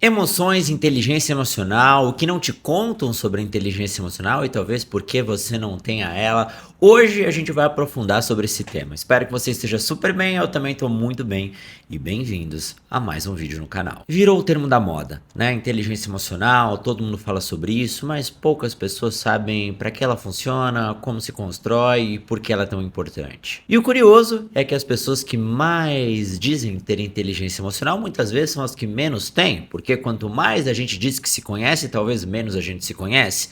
Emoções, inteligência emocional, o que não te contam sobre a inteligência emocional e talvez por que você não tenha ela. Hoje a gente vai aprofundar sobre esse tema. Espero que você esteja super bem, eu também estou muito bem e bem-vindos a mais um vídeo no canal. Virou o termo da moda, né? Inteligência emocional, todo mundo fala sobre isso, mas poucas pessoas sabem para que ela funciona, como se constrói e por que ela é tão importante. E o curioso é que as pessoas que mais dizem ter inteligência emocional muitas vezes são as que menos têm, porque quanto mais a gente diz que se conhece, talvez menos a gente se conhece.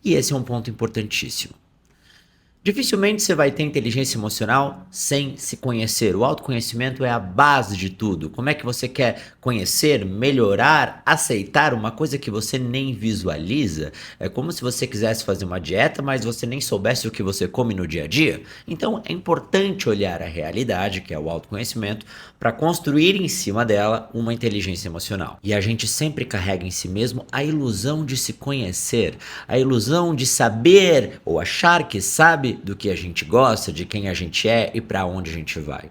E esse é um ponto importantíssimo. Dificilmente você vai ter inteligência emocional sem se conhecer. O autoconhecimento é a base de tudo. Como é que você quer conhecer, melhorar, aceitar uma coisa que você nem visualiza? É como se você quisesse fazer uma dieta, mas você nem soubesse o que você come no dia a dia. Então é importante olhar a realidade, que é o autoconhecimento, para construir em cima dela uma inteligência emocional. E a gente sempre carrega em si mesmo a ilusão de se conhecer, a ilusão de saber ou achar que sabe do que a gente gosta, de quem a gente é e para onde a gente vai.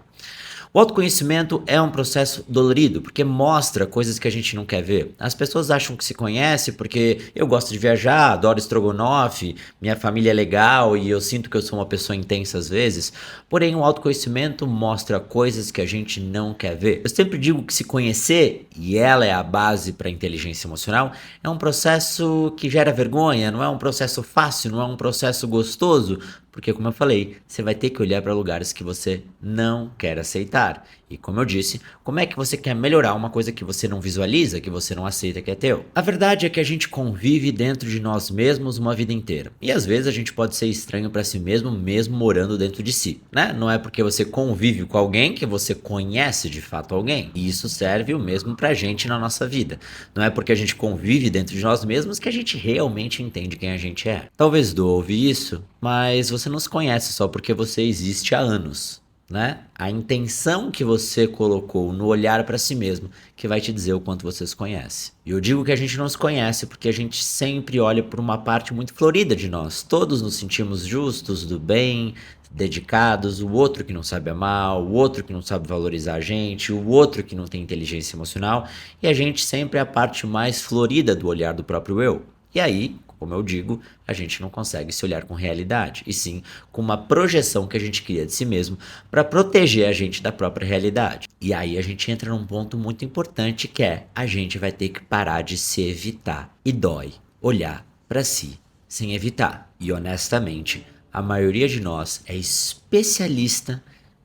O autoconhecimento é um processo dolorido, porque mostra coisas que a gente não quer ver. As pessoas acham que se conhece porque eu gosto de viajar, adoro estrogonofe, minha família é legal e eu sinto que eu sou uma pessoa intensa às vezes. Porém, o autoconhecimento mostra coisas que a gente não quer ver. Eu sempre digo que se conhecer, e ela é a base para a inteligência emocional, é um processo que gera vergonha, não é um processo fácil, não é um processo gostoso, porque, como eu falei, você vai ter que olhar para lugares que você não quer aceitar. E, como eu disse, como é que você quer melhorar uma coisa que você não visualiza, que você não aceita que é teu? A verdade é que a gente convive dentro de nós mesmos uma vida inteira. E às vezes a gente pode ser estranho para si mesmo, mesmo morando dentro de si, né? Não é porque você convive com alguém que você conhece de fato alguém. E isso serve o mesmo pra gente na nossa vida. Não é porque a gente convive dentro de nós mesmos que a gente realmente entende quem a gente é. Talvez doa ouvir isso, mas você não se conhece só porque você existe há anos, né? A intenção que você colocou no olhar para si mesmo que vai te dizer o quanto você se conhece. E eu digo que a gente não se conhece porque a gente sempre olha por uma parte muito florida de nós. Todos nos sentimos justos, do bem, dedicados, o outro que não sabe amar, o outro que não sabe valorizar a gente, o outro que não tem inteligência emocional, e a gente sempre é a parte mais florida do olhar do próprio eu. E aí, como eu digo, a gente não consegue se olhar com realidade, e sim com uma projeção que a gente cria de si mesmo para proteger a gente da própria realidade. E aí a gente entra num ponto muito importante que é a gente vai ter que parar de se evitar. E dói olhar para si sem evitar. E honestamente, a maioria de nós é especialista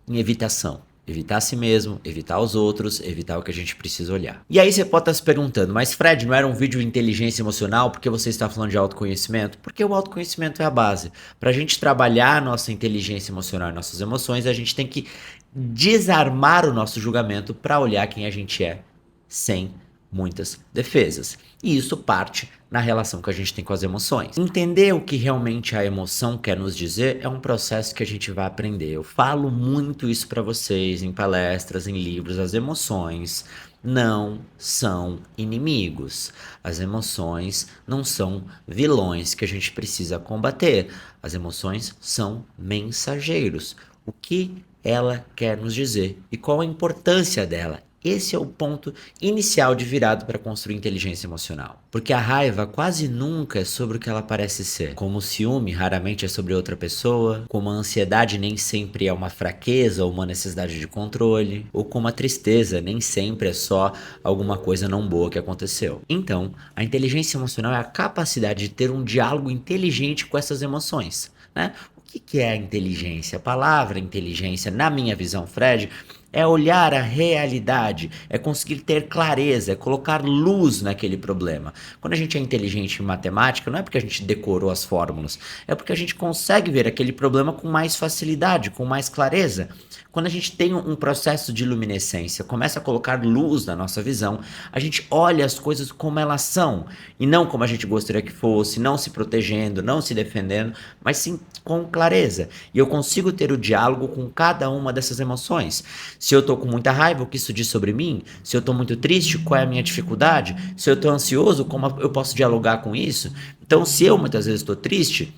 em evitação. Evitar a si mesmo, evitar os outros, evitar o que a gente precisa olhar. E aí você pode estar se perguntando, mas Fred, não era um vídeo de inteligência emocional? Por que você está falando de autoconhecimento? Porque o autoconhecimento é a base. Para a gente trabalhar a nossa inteligência emocional e nossas emoções, a gente tem que desarmar o nosso julgamento para olhar quem a gente é, sem muitas defesas. E isso parte na relação que a gente tem com as emoções. Entender o que realmente a emoção quer nos dizer é um processo que a gente vai aprender. Eu falo muito isso para vocês em palestras, em livros. As emoções não são inimigos. As emoções não são vilões que a gente precisa combater. As emoções são mensageiros. O que ela quer nos dizer e qual a importância dela? Esse é o ponto inicial de virada para construir inteligência emocional. Porque a raiva quase nunca é sobre o que ela parece ser. Como o ciúme raramente é sobre outra pessoa, como a ansiedade nem sempre é uma fraqueza ou uma necessidade de controle, ou como a tristeza nem sempre é só alguma coisa não boa que aconteceu. Então, a inteligência emocional é a capacidade de ter um diálogo inteligente com essas emoções, né? O que é a inteligência? A palavra inteligência, na minha visão, Fred, é olhar a realidade, é conseguir ter clareza, é colocar luz naquele problema. Quando a gente é inteligente em matemática, não é porque a gente decorou as fórmulas, é porque a gente consegue ver aquele problema com mais facilidade, com mais clareza. Quando a gente tem um processo de luminescência, começa a colocar luz na nossa visão, a gente olha as coisas como elas são, e não como a gente gostaria que fosse, não se protegendo, não se defendendo, mas sim com clareza. E eu consigo ter o diálogo com cada uma dessas emoções. Se eu tô com muita raiva, o que isso diz sobre mim? Se eu tô muito triste, qual é a minha dificuldade? Se eu tô ansioso, como eu posso dialogar com isso? Então, se eu muitas vezes estou triste,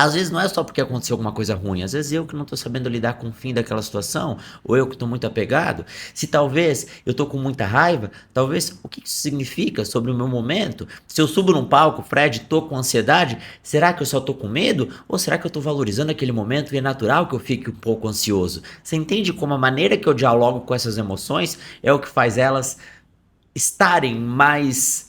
Às vezes não é só porque aconteceu alguma coisa ruim, às vezes eu que não tô sabendo lidar com o fim daquela situação, ou eu que tô muito apegado. Se talvez eu tô com muita raiva, talvez o que isso significa sobre o meu momento? Se eu subo num palco, Fred, tô com ansiedade, será que eu só tô com medo? Ou será que eu tô valorizando aquele momento e é natural que eu fique um pouco ansioso? Você entende como a maneira que eu dialogo com essas emoções é o que faz elas estarem mais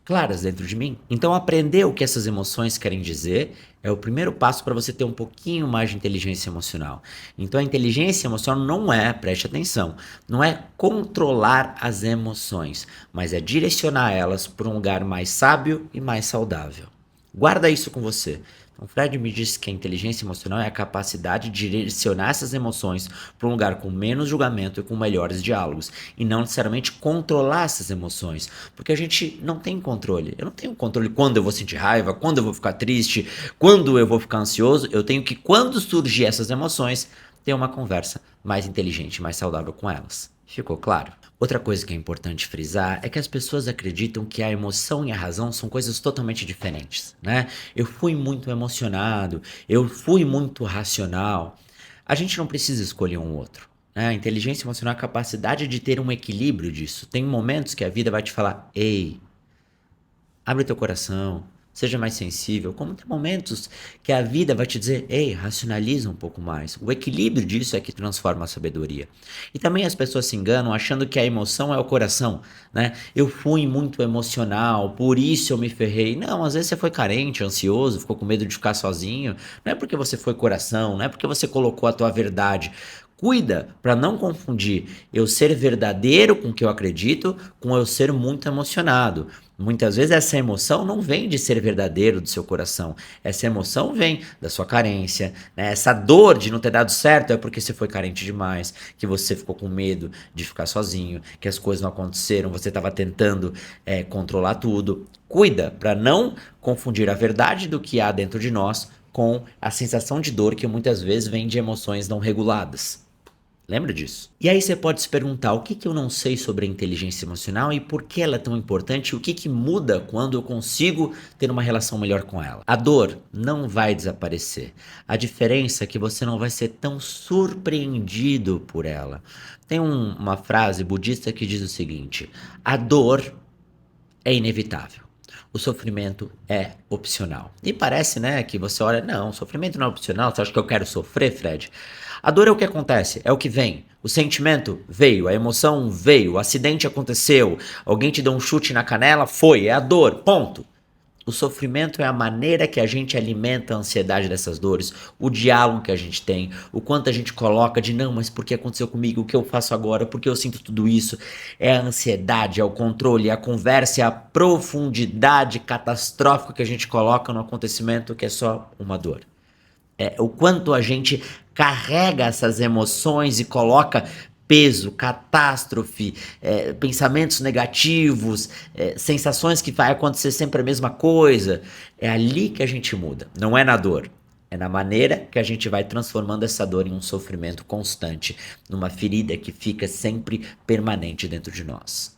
claras dentro de mim? Então, aprender o que essas emoções querem dizer é o primeiro passo para você ter um pouquinho mais de inteligência emocional. Então, a inteligência emocional não é, preste atenção, não é controlar as emoções, mas é direcionar elas para um lugar mais sábio e mais saudável. Guarda isso com você. Então, Fred me disse que a inteligência emocional é a capacidade de direcionar essas emoções para um lugar com menos julgamento e com melhores diálogos, e não necessariamente controlar essas emoções, porque a gente não tem controle. Eu não tenho controle quando eu vou sentir raiva, quando eu vou ficar triste, quando eu vou ficar ansioso. Eu tenho que, quando surgir essas emoções, ter uma conversa mais inteligente, mais saudável com elas. Ficou claro? Outra coisa que é importante frisar é que as pessoas acreditam que a emoção e a razão são coisas totalmente diferentes, né? Eu fui muito emocionado, eu fui muito racional. A gente não precisa escolher um outro, né? A inteligência emocional é a capacidade de ter um equilíbrio disso. Tem momentos que a vida vai te falar: ei, abre teu coração, seja mais sensível. Como tem momentos que a vida vai te dizer: ei, racionaliza um pouco mais. O equilíbrio disso é que transforma a sabedoria. E também as pessoas se enganam achando que a emoção é o coração, né? Eu fui muito emocional, por isso eu me ferrei. Não, às vezes você foi carente, ansioso, ficou com medo de ficar sozinho. Não é porque você foi coração, não é porque você colocou a tua verdade. Cuida para não confundir eu ser verdadeiro com o que eu acredito com eu ser muito emocionado. Muitas vezes essa emoção não vem de ser verdadeiro do seu coração. Essa emoção vem da sua carência, né? Essa dor de não ter dado certo é porque você foi carente demais, que você ficou com medo de ficar sozinho, que as coisas não aconteceram, você estava tentando controlar tudo. Cuida para não confundir a verdade do que há dentro de nós com a sensação de dor que muitas vezes vem de emoções não reguladas. Lembra disso? E aí você pode se perguntar: o que que eu não sei sobre a inteligência emocional e por que ela é tão importante? O que que muda quando eu consigo ter uma relação melhor com ela? A dor não vai desaparecer. A diferença é que você não vai ser tão surpreendido por ela. Tem uma frase budista que diz o seguinte: a dor é inevitável. O sofrimento é opcional. E parece, né, que você olha: não, sofrimento não é opcional. Você acha que eu quero sofrer, Fred? A dor é o que acontece, é o que vem. O sentimento veio, a emoção veio, o acidente aconteceu, alguém te deu um chute na canela, foi, é a dor, ponto. O sofrimento é a maneira que a gente alimenta a ansiedade dessas dores, o diálogo que a gente tem, o quanto a gente coloca de não, mas por que aconteceu comigo? O que eu faço agora? Por que eu sinto tudo isso? É a ansiedade, é o controle, é a conversa, é a profundidade catastrófica que a gente coloca no acontecimento que é só uma dor. É o quanto a gente carrega essas emoções e coloca peso, catástrofe, pensamentos negativos, sensações que vai acontecer sempre a mesma coisa. É ali que a gente muda, não é na dor. É na maneira que a gente vai transformando essa dor em um sofrimento constante, numa ferida que fica sempre permanente dentro de nós.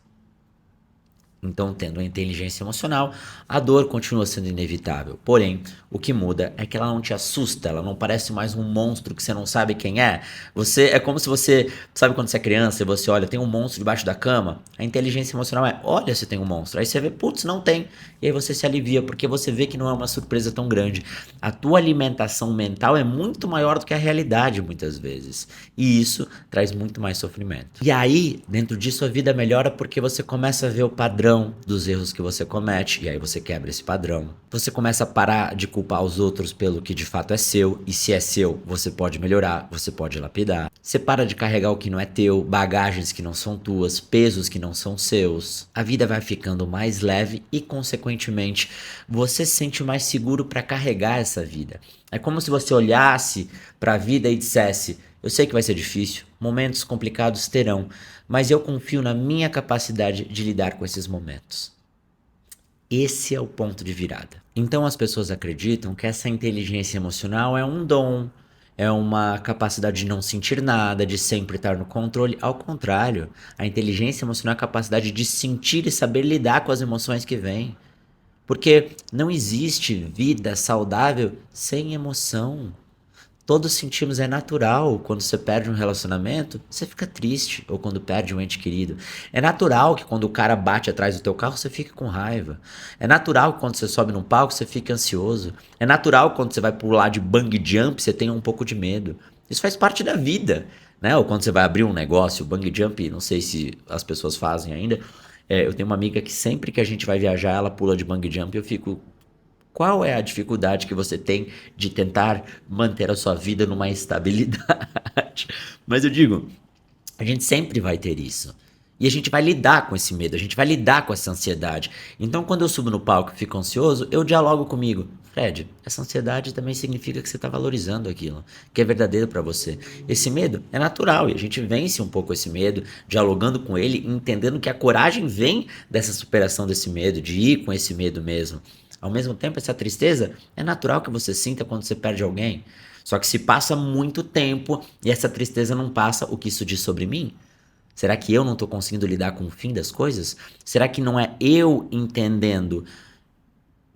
Então, tendo a inteligência emocional, a dor continua sendo inevitável. Porém, o que muda é que ela não te assusta, ela não parece mais um monstro que você não sabe quem é. Você é como se você, sabe quando você é criança e você olha, tem um monstro debaixo da cama? A inteligência emocional é, olha se tem um monstro. Aí você vê, putz, não tem. E aí você se alivia, porque você vê que não é uma surpresa tão grande. A tua alimentação mental é muito maior do que a realidade, muitas vezes. E isso traz muito mais sofrimento. E aí, dentro disso, a vida melhora porque você começa a ver o padrão dos erros que você comete, e aí você quebra esse padrão. Você começa a parar de culpar os outros pelo que de fato é seu, e se é seu, você pode melhorar, você pode lapidar. Você para de carregar o que não é teu, bagagens que não são tuas, pesos que não são seus. A vida vai ficando mais leve e, consequentemente, você se sente mais seguro para carregar essa vida. É como se você olhasse para a vida e dissesse: eu sei que vai ser difícil, momentos complicados terão, mas eu confio na minha capacidade de lidar com esses momentos. Esse é o ponto de virada. Então as pessoas acreditam que essa inteligência emocional é um dom, é uma capacidade de não sentir nada, de sempre estar no controle. Ao contrário, a inteligência emocional é a capacidade de sentir e saber lidar com as emoções que vêm. Porque não existe vida saudável sem emoção. Todos sentimos, é natural. Quando você perde um relacionamento, você fica triste. Ou quando perde um ente querido. É natural que quando o cara bate atrás do teu carro, você fique com raiva. É natural que quando você sobe num palco, você fique ansioso. É natural que quando você vai pular de bungee jump, você tenha um pouco de medo. Isso faz parte da vida, né? Ou quando você vai abrir um negócio, bungee jump, não sei se as pessoas fazem ainda. Eu tenho uma amiga que sempre que a gente vai viajar, ela pula de bungee jump e eu fico, qual é a dificuldade que você tem de tentar manter a sua vida numa estabilidade? Mas eu digo, a gente sempre vai ter isso. E a gente vai lidar com esse medo, a gente vai lidar com essa ansiedade. Então, quando eu subo no palco e fico ansioso, eu dialogo comigo. Fred, essa ansiedade também significa que você está valorizando aquilo, que é verdadeiro para você. Esse medo é natural e a gente vence um pouco esse medo, dialogando com ele, entendendo que a coragem vem dessa superação desse medo, de ir com esse medo mesmo. Ao mesmo tempo, essa tristeza é natural que você sinta quando você perde alguém. Só que se passa muito tempo e essa tristeza não passa, o que isso diz sobre mim? Será que eu não estou conseguindo lidar com o fim das coisas? Será que não é eu entendendo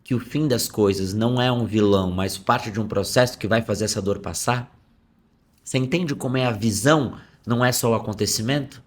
que o fim das coisas não é um vilão, mas parte de um processo que vai fazer essa dor passar? Você entende como é a visão, não é só o acontecimento?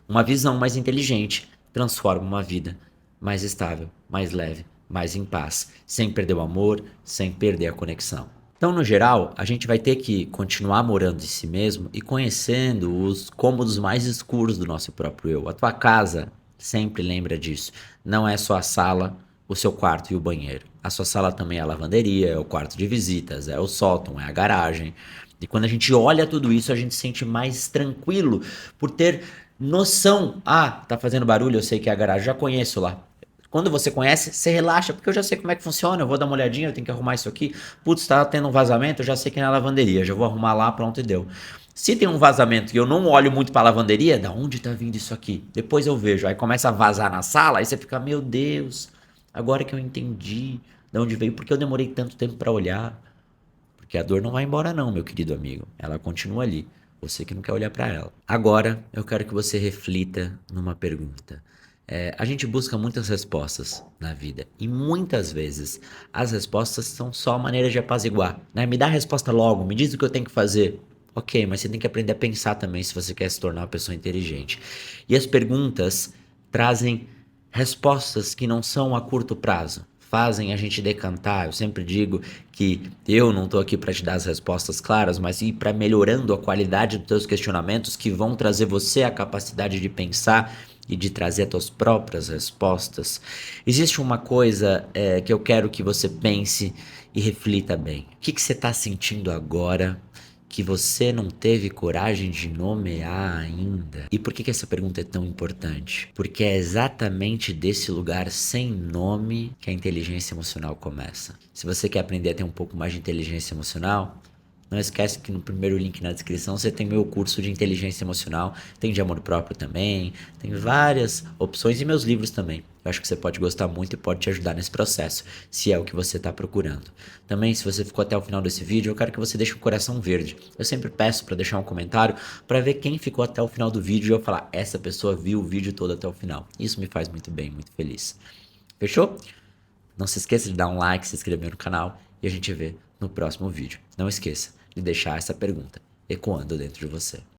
Uma visão mais inteligente transforma uma vida mais estável, mais leve, mais em paz, sem perder o amor, sem perder a conexão. Então, no geral, a gente vai ter que continuar morando em si mesmo e conhecendo os cômodos mais escuros do nosso próprio eu. A tua casa, sempre lembra disso, não é só a sala, o seu quarto e o banheiro. A sua sala também é a lavanderia, é o quarto de visitas, é o sótão, é a garagem. E quando a gente olha tudo isso, a gente se sente mais tranquilo por ter noção. Ah, tá fazendo barulho, eu sei que é a garagem, já conheço lá. Quando você conhece, você relaxa, porque eu já sei como é que funciona, eu vou dar uma olhadinha, eu tenho que arrumar isso aqui. Putz, tá tendo um vazamento, eu já sei que é na lavanderia, já vou arrumar lá, pronto e deu. Se tem um vazamento e eu não olho muito pra lavanderia, da onde tá vindo isso aqui? Depois eu vejo, aí começa a vazar na sala, aí você fica, meu Deus, agora que eu entendi de onde veio, porque eu demorei tanto tempo pra olhar. Porque a dor não vai embora não, meu querido amigo. Ela continua ali. Você que não quer olhar para ela. Agora, eu quero que você reflita numa pergunta. A gente busca muitas respostas na vida. E muitas vezes, as respostas são só maneiras de apaziguar. Né? Me dá a resposta logo, me diz o que eu tenho que fazer. Ok, mas você tem que aprender a pensar também se você quer se tornar uma pessoa inteligente. E as perguntas trazem respostas que não são a curto prazo, fazem a gente decantar. Eu sempre digo que eu não estou aqui para te dar as respostas claras, mas ir para melhorando a qualidade dos teus questionamentos que vão trazer você a capacidade de pensar e de trazer as tuas próprias respostas. Existe uma coisa que eu quero que você pense e reflita bem. O que você está sentindo agora que você não teve coragem de nomear ainda? E por que essa pergunta é tão importante? Porque é exatamente desse lugar sem nome que a inteligência emocional começa. Se você quer aprender a ter um pouco mais de inteligência emocional, não esquece que no primeiro link na descrição você tem meu curso de inteligência emocional, tem de amor próprio também, tem várias opções e meus livros também. Eu acho que você pode gostar muito e pode te ajudar nesse processo, se é o que você está procurando. Também, se você ficou até o final desse vídeo, eu quero que você deixe um coração verde. Eu sempre peço para deixar um comentário para ver quem ficou até o final do vídeo e eu falar, essa pessoa viu o vídeo todo até o final. Isso me faz muito bem, muito feliz. Fechou? Não se esqueça de dar um like, se inscrever no canal e a gente vê no próximo vídeo. Não esqueça de deixar essa pergunta ecoando dentro de você.